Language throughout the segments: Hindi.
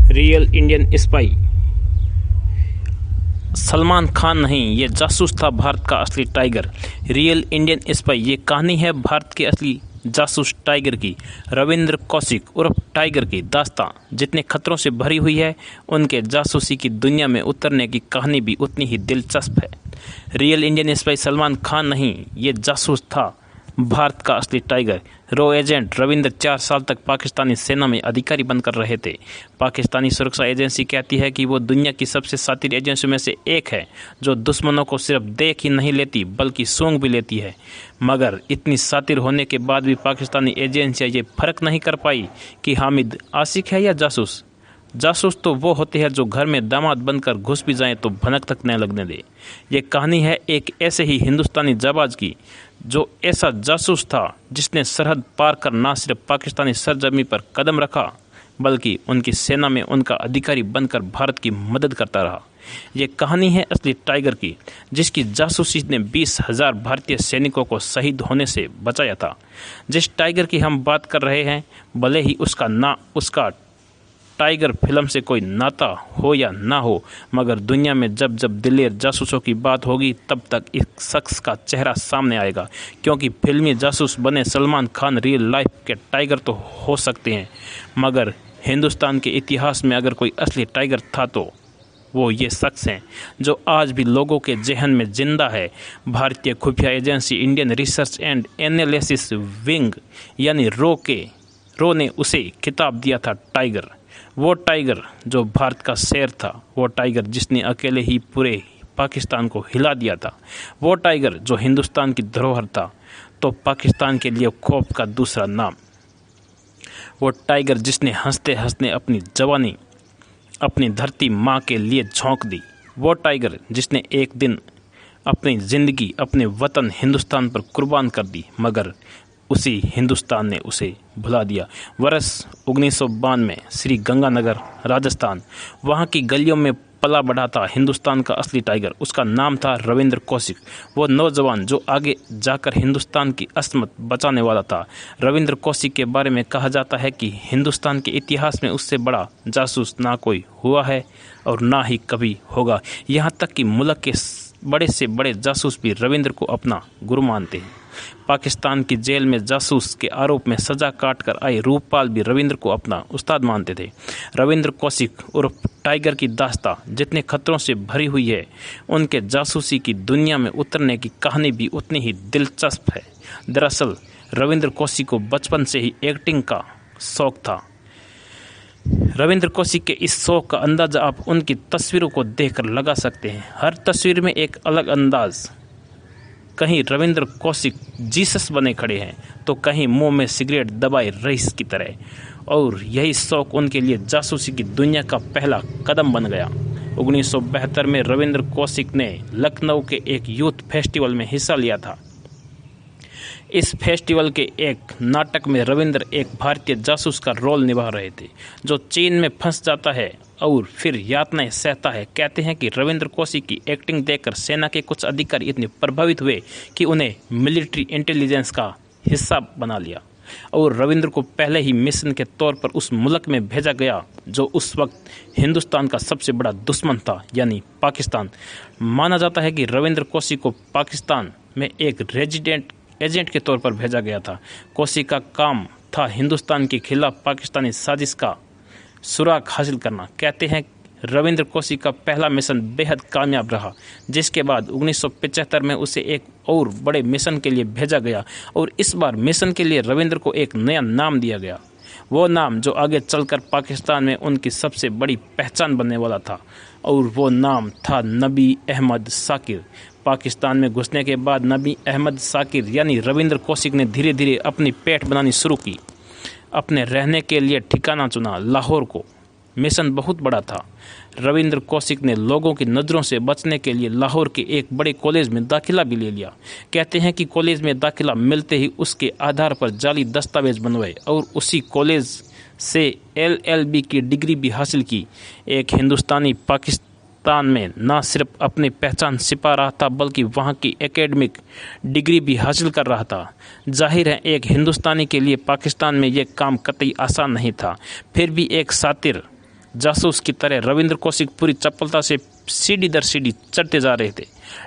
Real Indian spy Salman Khan नहीं, ये जासूस था भारत का असली टाइगर। रियल इंडियन स्पाई ये कहानी है भारत के असली जासूस टाइगर की। रविंद्र कौशिक उर्फ टाइगर की दास्तां जितने खतरों से भरी हुई है, उनके जासूसी की दुनिया में उतरने की कहानी भी उतनी ही दिलचस्प है। Real Indian spy Salman Khan नहीं, ये जासूस था भारत का असली टाइगर। रो एजेंट रविंद्र 4 साल तक पाकिस्तानी सेना में अधिकारी बनकर रहे थे। पाकिस्तानी सुरक्षा एजेंसी कहती है कि वो दुनिया की सबसे शातिर एजेंसियों में से एक है, जो दुश्मनों को सिर्फ देख ही नहीं लेती बल्कि सूंघ भी लेती है। मगर इतनी शातिर होने के बाद भी पाकिस्तानी एजेंसियां ये फर्क नहीं कर पाई कि हामिद आशिक है या जासूस। जासूस तो वो होते हैं जो घर में दामाद बनकर घुस भी जाएं तो भनक तक न लगने दे। ये कहानी है एक ऐसे ही हिंदुस्तानी जाबाज की, जो ऐसा जासूस था जिसने सरहद पार कर न सिर्फ पाकिस्तानी सरजमी पर कदम रखा, बल्कि उनकी सेना में उनका अधिकारी बनकर भारत की मदद करता रहा। ये कहानी है असली टाइगर की, जिसकी जासूसी ने 20,000 भारतीय सैनिकों को शहीद होने से बचाया था। जिस टाइगर की हम बात कर रहे हैं, भले ही उसका टाइगर फिल्म से कोई नाता हो या ना हो, मगर दुनिया में जब जब दिलेर जासूसों की बात होगी, तब तक इस शख्स का चेहरा सामने आएगा। क्योंकि फिल्मी जासूस बने सलमान खान रियल लाइफ के टाइगर तो हो सकते हैं, मगर हिंदुस्तान के इतिहास में अगर कोई असली टाइगर था तो वो ये शख्स हैं, जो आज भी लोगों के जहन में जिंदा है। भारतीय खुफिया agency Indian research and analysis wing यानी रो ने उसे खिताब दिया था टाइगर। वो टाइगर जो भारत का शेर था, वो टाइगर जिसने अकेले ही पूरे पाकिस्तान को हिला दिया था, वो टाइगर जो हिंदुस्तान की धरोहर था तो पाकिस्तान के लिए खौफ का दूसरा नाम, वो टाइगर जिसने हंसते हंसते अपनी जवानी अपनी धरती माँ के लिए झोंक दी, वो टाइगर जिसने एक दिन अपनी ज़िंदगी अपने वतन हिंदुस्तान पर कुर्बान कर दी, मगर उसी हिंदुस्तान ने उसे भुला दिया। वर्ष 1992 में श्री गंगानगर राजस्थान, वहाँ की गलियों में पला बढ़ा था हिंदुस्तान का असली टाइगर। उसका नाम था रविंद्र कौशिक, वो नौजवान जो आगे जाकर हिंदुस्तान की असमत बचाने वाला था। रविंद्र कौशिक के बारे में कहा जाता है कि हिंदुस्तान के इतिहास में उससे बड़ा जासूस ना कोई हुआ है और ना ही कभी होगा। यहाँ तक कि मुल्क के बड़े से बड़े जासूस भी रविंद्र को अपना गुरु मानते हैं। पाकिस्तान की जेल में जासूस के आरोप में सजा काट कर आए रूपपाल भी रविंद्र को अपना उस्ताद मानते थे। रविंद्र कौशिक उर्फ टाइगर की दास्तां जितने खतरों से भरी हुई है, उनके जासूसी की दुनिया में उतरने की कहानी भी उतनी ही दिलचस्प है। दरअसल रविंद्र कौशिक को बचपन से ही एक्टिंग का शौक था। रविंद्र कौशिक के इस शौक का अंदाजा आप उनकी तस्वीरों को देखकर लगा सकते हैं। हर तस्वीर में एक अलग अंदाज, कहीं रविंद्र कौशिक जीसस बने खड़े हैं तो कहीं मुंह में सिगरेट दबाए रईस की तरह, और यही शौक उनके लिए जासूसी की दुनिया का पहला कदम बन गया। 1972 में रविंद्र कौशिक ने लखनऊ के एक यूथ फेस्टिवल में हिस्सा लिया था। इस फेस्टिवल के एक नाटक में रविंद्र एक भारतीय जासूस का रोल निभा रहे थे, जो चीन में फंस जाता है और फिर यातनाएं सहता है। कहते हैं कि रविंद्र कौशिक की एक्टिंग देखकर सेना के कुछ अधिकारी इतने प्रभावित हुए कि उन्हें मिलिट्री इंटेलिजेंस का हिस्सा बना लिया और रविंद्र को पहले ही मिशन के तौर पर उस मुल्क में भेजा गया जो उस वक्त हिंदुस्तान का सबसे बड़ा दुश्मन था, यानी पाकिस्तान। माना जाता है कि रविंद्र कौशिक को पाकिस्तान में एक रेजिडेंट एजेंट के तौर पर भेजा गया था। कौशिक का काम था हिंदुस्तान के खिलाफ पाकिस्तानी साजिश का सुराग हासिल करना। कहते हैं रविंद्र कौशिक का पहला मिशन बेहद कामयाब रहा, जिसके बाद 1975 में उसे एक और बड़े मिशन के लिए भेजा गया और इस बार मिशन के लिए रविंद्र को एक नया नाम दिया गया। वो नाम जो आगे चलकर पाकिस्तान में उनकी सबसे बड़ी पहचान बनने वाला था, और वो नाम था नबी अहमद शाकिर। पाकिस्तान में घुसने के बाद नबी अहमद शाकिर यानी रविंद्र कौशिक ने धीरे धीरे अपनी पेठ बनानी शुरू की। अपने रहने के लिए ठिकाना चुना लाहौर को। मिशन बहुत बड़ा था। रविंद्र कौशिक ने लोगों की नज़रों से बचने के लिए लाहौर के एक बड़े कॉलेज में दाखिला भी ले लिया। कहते हैं कि कॉलेज में दाखिला मिलते ही उसके आधार पर जाली दस्तावेज बनवाए और उसी कॉलेज से LLB की डिग्री भी हासिल की। एक हिंदुस्तानी पाकिस्तान में न सिर्फ अपनी पहचान छिपा रहा था, बल्कि वहाँ की एकेडमिक डिग्री भी हासिल कर रहा था। जाहिर है एक हिंदुस्तानी के लिए पाकिस्तान में यह काम कतई आसान नहीं था। फिर भी एक शातिर जासूस की तरह रविंद्र कौशिक पूरी चपलता से सीढ़ी दर सीढ़ी चढ़ते जा रहे थे,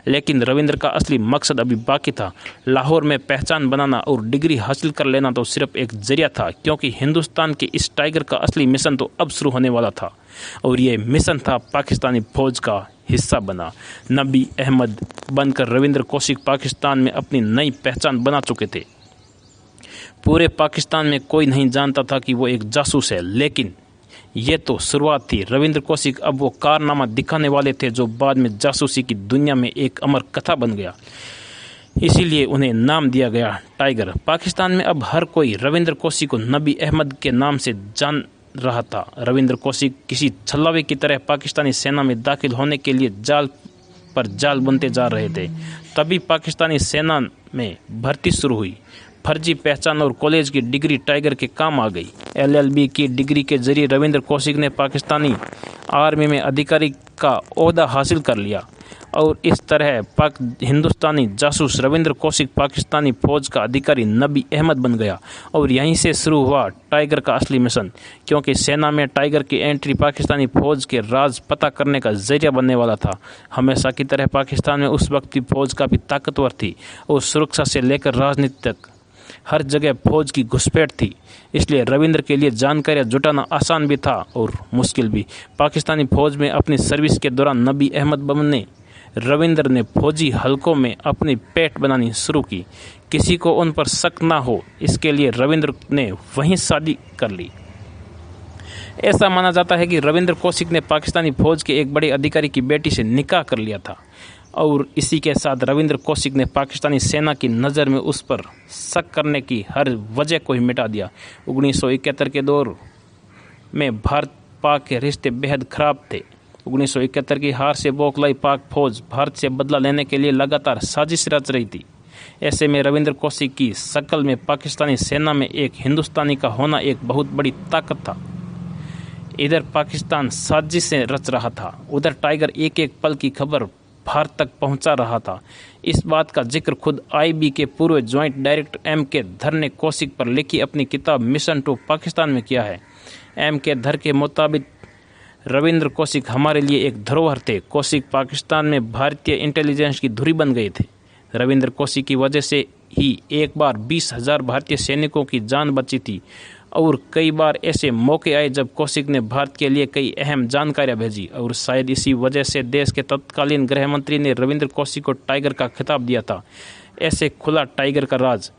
लेकिन रविंद्र का असली मकसद अभी बाकी था। लाहौर में पहचान बनाना और डिग्री हासिल कर लेना तो सिर्फ एक जरिया था, क्योंकि हिंदुस्तान के इस टाइगर का असली मिशन तो अब शुरू होने वाला था, और ये मिशन था पाकिस्तानी फौज का हिस्सा बना। नबी अहमद बनकर रविंद्र कौशिक पाकिस्तान में अपनी नई पहचान बना चुके थे। पूरे पाकिस्तान में कोई नहीं जानता था कि वो एक जासूस है, लेकिन ये तो शुरुआत थी। रविंद्र कौशिक अब वो कारनामा दिखाने वाले थे जो बाद में जासूसी की दुनिया में एक अमर कथा बन गया। इसीलिए उन्हें नाम दिया गया टाइगर। पाकिस्तान में अब हर कोई रविंद्र कौशिक को नबी अहमद के नाम से जान रहा था। रविंद्र कौशिक किसी छल्लावे की तरह पाकिस्तानी सेना में दाखिल होने के लिए जाल पर जाल बनते जा रहे थे। तभी पाकिस्तानी सेना में भर्ती शुरू हुई। फर्जी पहचान और कॉलेज की डिग्री टाइगर के काम आ गई। LLB की डिग्री के जरिए रविंद्र कौशिक ने पाकिस्तानी आर्मी में अधिकारी का ओहदा हासिल कर लिया, और इस तरह हिंदुस्तानी जासूस रविंद्र कौशिक पाकिस्तानी फौज का अधिकारी नबी अहमद बन गया। और यहीं से शुरू हुआ टाइगर का असली मिशन, क्योंकि सेना में टाइगर की एंट्री पाकिस्तानी फौज के राज पता करने का जरिया बनने वाला था। हमेशा की तरह पाकिस्तान में उस वक्त की फौज काफ़ी ताकतवर थी, और सुरक्षा से लेकर राजनीति तक हर जगह फौज की घुसपैठ थी। इसलिए रविंद्र के लिए जानकारियां जुटाना आसान भी था और मुश्किल भी। पाकिस्तानी फौज में अपनी सर्विस के दौरान नबी अहमद बनने रविंद्र ने फौजी हलकों में अपनी पैठ बनानी शुरू की। किसी को उन पर शक ना हो, इसके लिए रविंद्र ने वहीं शादी कर ली। ऐसा माना जाता है कि रविंद्र कौशिक ने पाकिस्तानी फौज के एक बड़े अधिकारी की बेटी से निकाह कर लिया था, और इसी के साथ रविंद्र कौशिक ने पाकिस्तानी सेना की नज़र में उस पर शक करने की हर वजह को ही मिटा दिया। 1971 के दौर में भारत पाक के रिश्ते बेहद ख़राब थे। 1971 की हार से बौखलाई पाक फौज भारत से बदला लेने के लिए लगातार साजिश रच रही थी। ऐसे में रविंद्र कौशिक की शक्ल में पाकिस्तानी सेना में एक हिंदुस्तानी का होना एक बहुत बड़ी ताकत था। इधर पाकिस्तान साजिशें रच रहा था, उधर टाइगर एक एक पल की खबर भारत तक पहुंचा रहा था। इस बात का जिक्र खुद IB के पूर्व ज्वाइंट डायरेक्टर M.K. धर ने कौशिक पर लिखी अपनी किताब मिशन टू पाकिस्तान में किया है। M.K. धर के मुताबिक रविंद्र कौशिक हमारे लिए एक धरोहर थे। कौशिक पाकिस्तान में भारतीय इंटेलिजेंस की धुरी बन गए थे। रविंद्र कौशिक की वजह से ही एक बार 20,000 भारतीय सैनिकों की जान बची थी, और कई बार ऐसे मौके आए जब कौशिक ने भारत के लिए कई अहम जानकारियां भेजी, और शायद इसी वजह से देश के तत्कालीन गृह मंत्री ने रविंद्र कौशिक को टाइगर का खिताब दिया था। ऐसे खुला टाइगर का राज।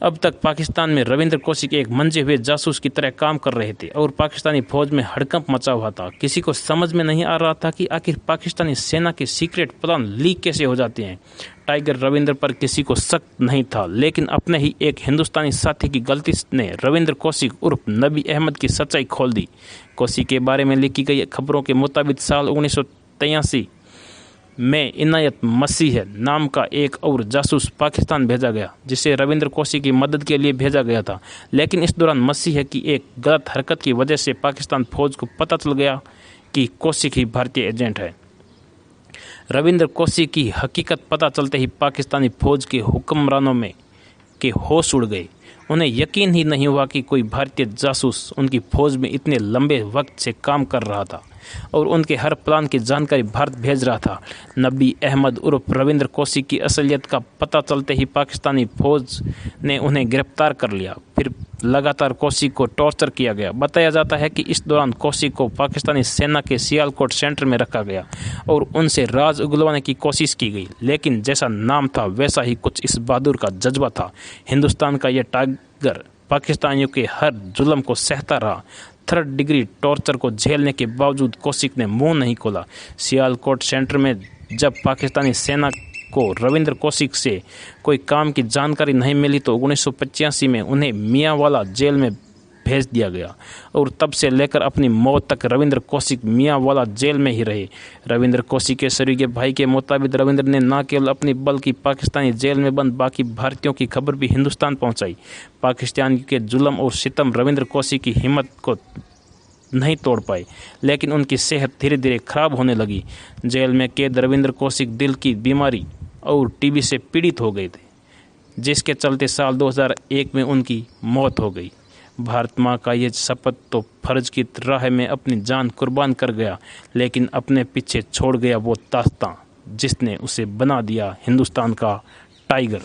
अब तक पाकिस्तान में रविंद्र कौशिक एक मंजे हुए जासूस की तरह काम कर रहे थे, और पाकिस्तानी फौज में हड़कंप मचा हुआ था। किसी को समझ में नहीं आ रहा था कि आखिर पाकिस्तानी सेना के सीक्रेट प्लान लीक कैसे हो जाते हैं। टाइगर रविंद्र पर किसी को शक नहीं था, लेकिन अपने ही एक हिंदुस्तानी साथी की गलती ने रविंद्र कौशिक उर्फ नबी अहमद की सच्चाई खोल दी। कौशिक के बारे में लिखी गई खबरों के मुताबिक साल 1983 में इनायत मसीह नाम का एक और जासूस पाकिस्तान भेजा गया, जिसे रविंद्र कौशिक की मदद के लिए भेजा गया था। लेकिन इस दौरान मसीह की एक गलत हरकत की वजह से पाकिस्तान फौज को पता चल गया कि कौशिक ही भारतीय एजेंट है। रविंद्र कौशिक की हकीकत पता चलते ही पाकिस्तानी फौज के हुक्मरानों में के होश उड़ गए। उन्हें यकीन ही नहीं हुआ कि कोई भारतीय जासूस उनकी फौज में इतने लंबे वक्त से काम कर रहा था और उनके हर प्लान की जानकारी भारत भेज रहा था। नबी अहमद उर्फ रविंद्र कौशिक की असलियत का पता चलते ही पाकिस्तानी फौज ने उन्हें गिरफ्तार कर लिया। फिर लगातार कौशिक को टॉर्चर किया गया। बताया जाता है कि इस दौरान कौशिक को पाकिस्तानी सेना के सियालकोट सेंटर में रखा गया और उनसे राज उगलवाने की कोशिश की गई। लेकिन जैसा नाम था वैसा ही कुछ इस बहादुर का जज्बा था। हिंदुस्तान का यह टाइगर पाकिस्तानियों के हर जुल्म को सहता रहा। 3rd डिग्री टॉर्चर को झेलने के बावजूद कौशिक ने मुंह नहीं खोला। सियालकोट सेंटर में जब पाकिस्तानी सेना को रविंद्र कौशिक से कोई काम की जानकारी नहीं मिली तो 1985 में उन्हें मियांवाला जेल में भेज दिया गया और तब से लेकर अपनी मौत तक रविंद्र कौशिक मियांवाला जेल में ही रहे। रविंद्र कौशिक के शरीके भाई के मुताबिक रविंद्र ने न केवल अपनी बल्कि पाकिस्तानी जेल में बंद बाकी भारतीयों की खबर भी हिंदुस्तान पहुंचाई। पाकिस्तान के जुल्म और सितम रविंद्र कौशिक की हिम्मत को नहीं तोड़ पाए, लेकिन उनकी सेहत धीरे धीरे खराब होने लगी। जेल में कैद रविंद्र कौशिक दिल की बीमारी और टीबी से पीड़ित हो गए थे, जिसके चलते साल 2001 में उनकी मौत हो गई। भारत माँ का ये शपथ तो फर्ज की राह में अपनी जान कुर्बान कर गया, लेकिन अपने पीछे छोड़ गया वो दास्तां जिसने उसे बना दिया हिंदुस्तान का टाइगर।